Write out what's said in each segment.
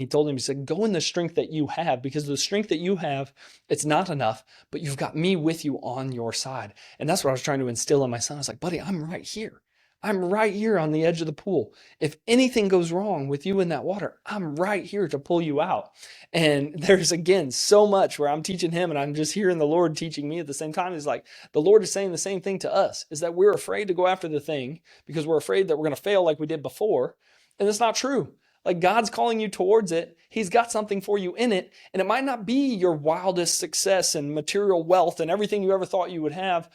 He told him, he said, go in the strength that you have, because the strength that you have, it's not enough, but you've got me with you on your side. And that's what I was trying to instill in my son. I was like, buddy, I'm right here. I'm right here on the edge of the pool. If anything goes wrong with you in that water, I'm right here to pull you out. And there's, again, so much where I'm teaching him and I'm just hearing the Lord teaching me at the same time. Is like the Lord is saying the same thing to us, is that we're afraid to go after the thing because we're afraid that we're going to fail like we did before. And it's not true. Like, God's calling you towards it. He's got something for you in it. And it might not be your wildest success and material wealth and everything you ever thought you would have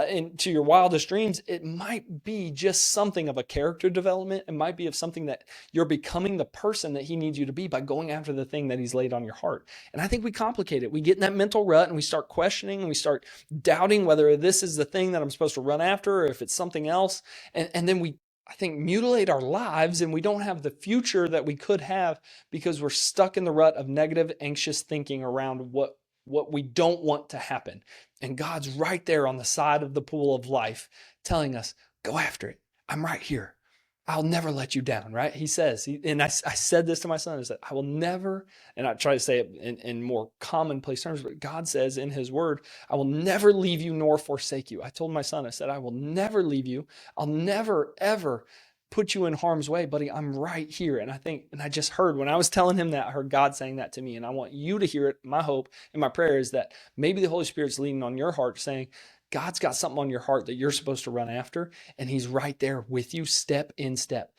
into your wildest dreams. It might be just something of a character development. It might be of something that you're becoming the person that he needs you to be by going after the thing that he's laid on your heart. And I think we complicate it. We get in that mental rut and we start questioning and we start doubting whether this is the thing that I'm supposed to run after or if it's something else. And then we, I think, mutilate our lives, and we don't have the future that we could have because we're stuck in the rut of negative, anxious thinking around what we don't want to happen. And God's right there on the side of the pool of life telling us, go after it. I'm right here. I'll never let you down, right? He says, and I said this to my son, I said, I will never, and I try to say it in more commonplace terms, but God says in his word, I will never leave you nor forsake you. I told my son, I said, I will never leave you. I'll never, ever put you in harm's way, buddy. I'm right here. And I just heard, when I was telling him that, I heard God saying that to me. And I want you to hear it. My hope and my prayer is that maybe the Holy Spirit's leaning on your heart saying, God's got something on your heart that you're supposed to run after, and he's right there with you, step in step.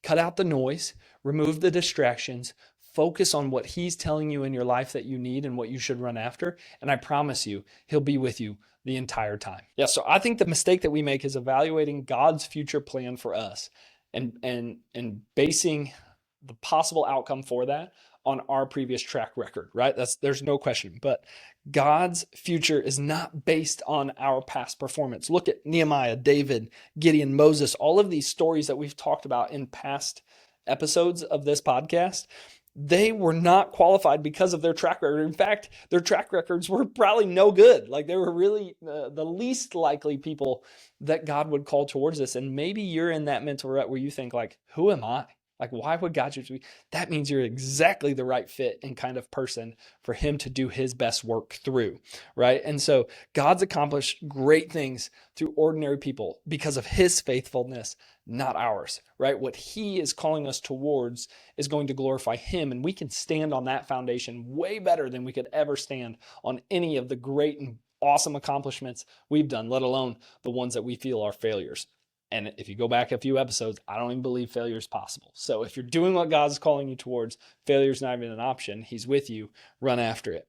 Cut out the noise, remove the distractions, focus on what he's telling you in your life that you need and what you should run after, and I promise you, he'll be with you the entire time. Yeah, so I think the mistake that we make is evaluating God's future plan for us and basing the possible outcome for that on our previous track record, right? There's no question. But God's future is not based on our past performance. Look at Nehemiah, David, Gideon, Moses, all of these stories that we've talked about in past episodes of this podcast. They were not qualified because of their track record. In fact, their track records were probably no good. Like, they were really the least likely people that God would call towards this. And maybe you're in that mental rut where you think, like, who am I? Like, why would God choose me? That means you're exactly the right fit and kind of person for him to do his best work through, right? And so God's accomplished great things through ordinary people because of his faithfulness, not ours, right? What he is calling us towards is going to glorify him, and we can stand on that foundation way better than we could ever stand on any of the great and awesome accomplishments we've done, let alone the ones that we feel are failures. And if you go back a few episodes, I don't even believe failure is possible. So if you're doing what God's calling you towards, failure is not even an option. He's with you. Run after it.